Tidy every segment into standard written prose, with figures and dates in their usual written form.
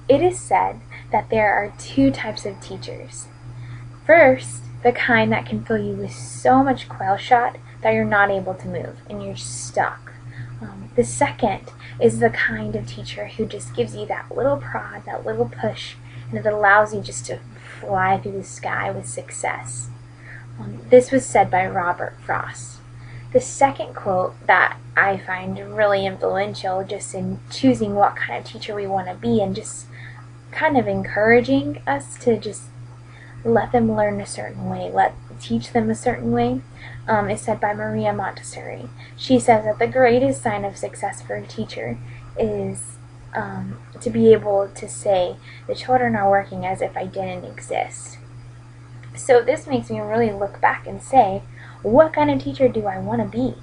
It is said that there are two types of teachers. First, the kind that can fill you with so much quail shot that you're not able to move and you're stuck. The second is the kind of teacher who just gives you that little prod, that little push, and it allows you just to fly through the sky with success. This was said by Robert Frost. The second quote that I find really influential just in choosing what kind of teacher we want to be and just kind of encouraging us to just let them learn a certain way, teach them a certain way, is said by Maria Montessori. She says that the greatest sign of success for a teacher is to be able to say, the children are working as if I didn't exist. So this makes me really look back and say, what kind of teacher do I want to be?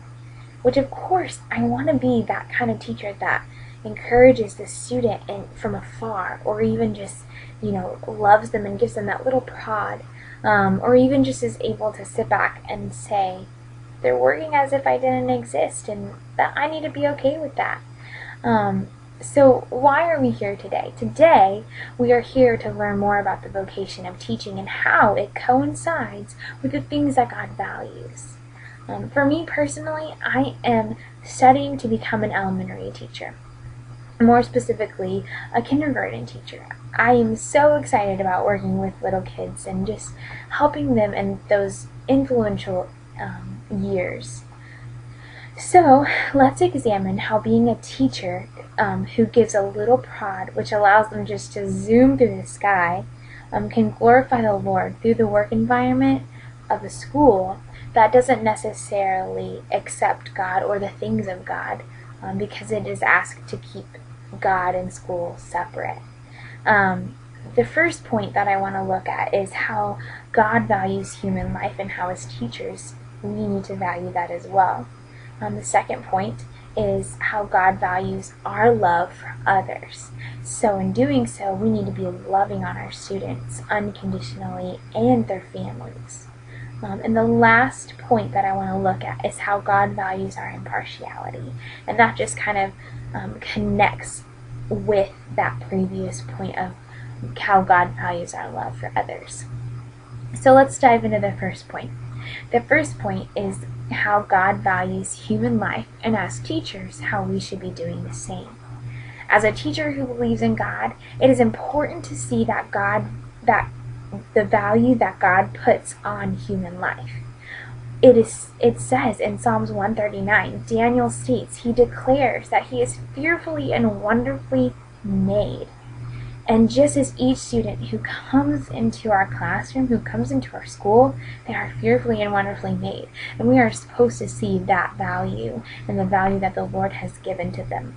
Which of course, I want to be that kind of teacher that encourages the student from afar, or even just, loves them and gives them that little prod, or even just is able to sit back and say, they're working as if I didn't exist, and that I need to be okay with that. So why are we here today? Today, we are here to learn more about the vocation of teaching and how it coincides with the things that God values. For me personally, I am studying to become an elementary teacher. More specifically, a kindergarten teacher. I am so excited about working with little kids and just helping them in those influential years. So let's examine how being a teacher who gives a little prod, which allows them just to zoom through the sky, can glorify the Lord through the work environment of a school that doesn't necessarily accept God or the things of God, because it is asked to keep God and school separate. The first point that I want to look at is how God values human life and how as teachers we need to value that as well. The second point is how God values our love for others. So in doing so, we need to be loving on our students unconditionally and their families. And the last point that I want to look at is how God values our impartiality. And that just kind of connects with that previous point of how God values our love for others. So let's dive into the first point. The first point is how God values human life, and as teachers, how we should be doing the same. As a teacher who believes in God, it is important to see that the value that God puts on human life. It says in Psalms 139, Daniel states, he declares that he is fearfully and wonderfully made. And just as each student who comes into our classroom, who comes into our school, they are fearfully and wonderfully made. And we are supposed to see that value and the value that the Lord has given to them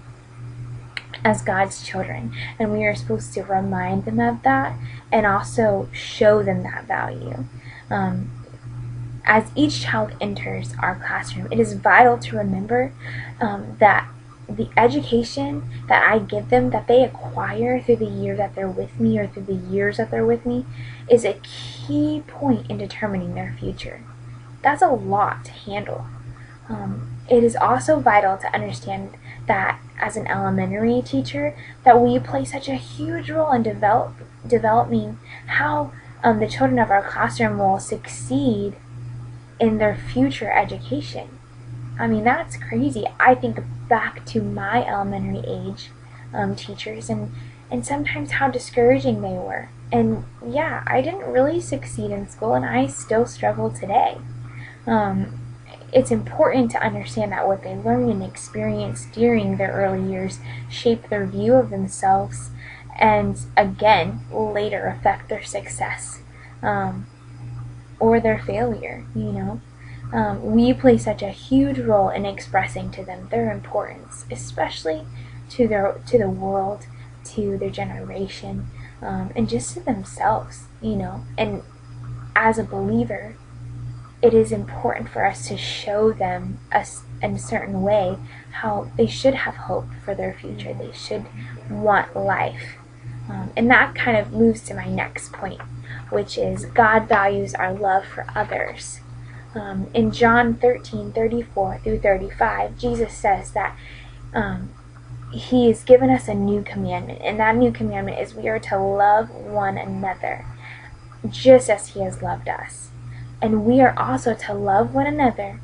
as God's children. And we are supposed to remind them of that and also show them that value. As each child enters our classroom, it is vital to remember that the education that I give them, that they acquire through the year that they're with me or through the years that they're with me, is a key point in determining their future. That's a lot to handle. It is also vital to understand that as an elementary teacher, that we play such a huge role in developing how the children of our classroom will succeed in their future education. I mean, that's crazy. I think back to my elementary age teachers and sometimes how discouraging they were. And yeah, I didn't really succeed in school and I still struggle today. It's important to understand that what they learn and experience during their early years shape their view of themselves and again later affect their success or their failure, we play such a huge role in expressing to them their importance, especially to the world, to their generation, and just to themselves, And as a believer, it is important for us to show them in a certain way how they should have hope for their future. They should want life. And that kind of moves to my next point, which is God values our love for others. In John 13:34 through 35, Jesus says that He has given us a new commandment, and that new commandment is we are to love one another just as he has loved us. And we are also to love one another,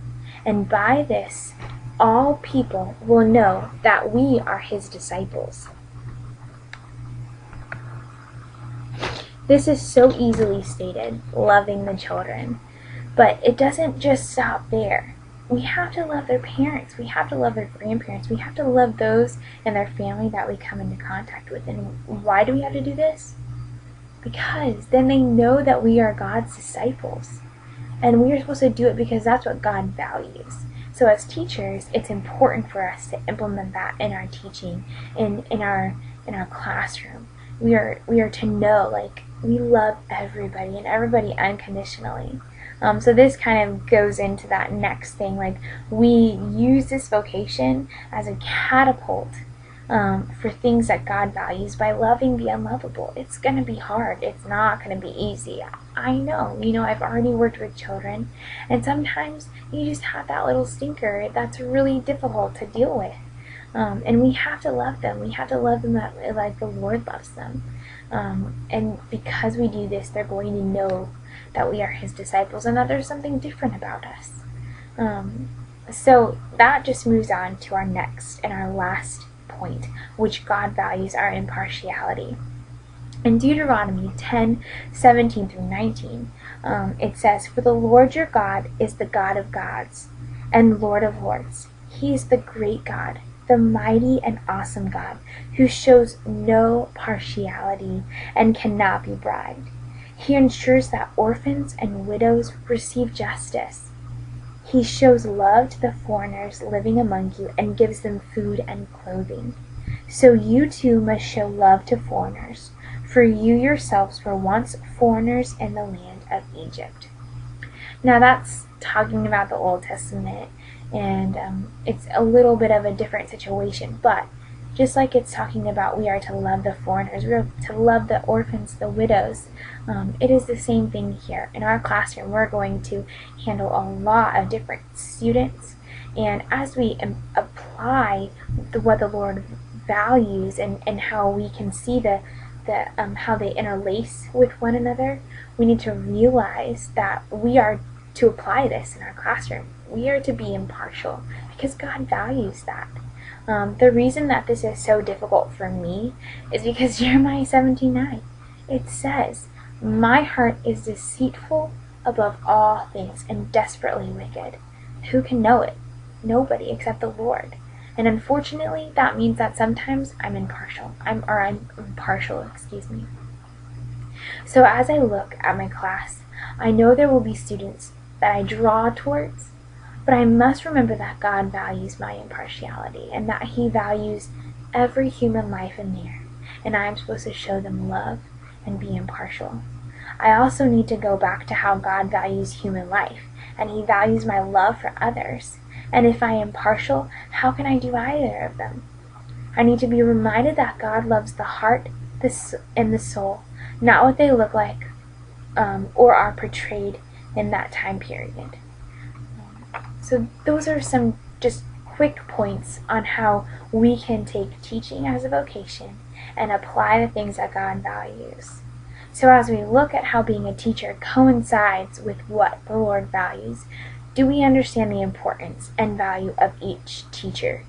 and by this all people will know that we are his disciples. This is so easily stated, loving the children, but it doesn't just stop there. We have to love their parents, we have to love their grandparents, we have to love those in their family that we come into contact with. And why do we have to do this? Because then they know that we are God's disciples. And we are supposed to do it because that's what God values. So as teachers, it's important for us to implement that in our teaching, in our classroom. We are to know, like, we love everybody and everybody unconditionally. So this kind of goes into that next thing. Like, we use this vocation as a catapult for things that God values by loving the unlovable. It's going to be hard. It's not going to be easy. I know. I've already worked with children, and sometimes you just have that little stinker that's really difficult to deal with. And we have to love them. We have to love them like the Lord loves them. And because we do this, they're going to know that we are his disciples and that there's something different about us. So that just moves on to our next and our last point, which God values our impartiality. In Deuteronomy 10:17 through 19, it says, "For the Lord your God is the God of gods and Lord of lords. He is the great God, the mighty and awesome God, who shows no partiality and cannot be bribed. He ensures that orphans and widows receive justice. He shows love to the foreigners living among you and gives them food and clothing. So you too must show love to foreigners, for you yourselves were once foreigners in the land of Egypt." Now that's talking about the Old Testament, and it's a little bit of a different situation, but just like it's talking about we are to love the foreigners, we are to love the orphans, the widows, it is the same thing here. In our classroom, we're going to handle a lot of different students, and as we apply what the Lord values and how we can see how they interlace with one another, we need to realize that we are to apply this in our classroom. We are to be impartial because God values that. The reason that this is so difficult for me is because Jeremiah 17:9, it says, "My heart is deceitful above all things and desperately wicked. Who can know it? Nobody except the Lord." And unfortunately, that means that sometimes I'm impartial. I'm partial. So as I look at my class, I know there will be students that I draw towards, but I must remember that God values my impartiality and that he values every human life in there, and I am supposed to show them love and be impartial. I also need to go back to how God values human life, and he values my love for others. And if I am partial, how can I do either of them? I need to be reminded that God loves the heart and the soul, not what they look like or are portrayed in that time period. So those are some just quick points on how we can take teaching as a vocation and apply the things that God values. So as we look at how being a teacher coincides with what the Lord values, do we understand the importance and value of each teacher?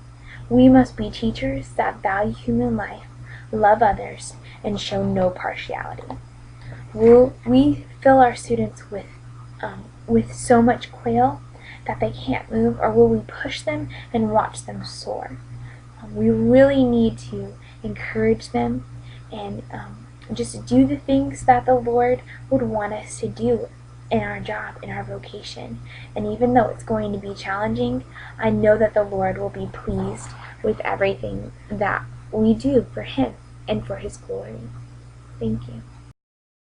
We must be teachers that value human life, love others, and show no partiality. Will we fill our students with so much quail that they can't move, or will we push them and watch them soar? We really need to encourage them and just do the things that the Lord would want us to do in our job, in our vocation. And even though it's going to be challenging, I know that the Lord will be pleased with everything that we do for him and for his glory. Thank you.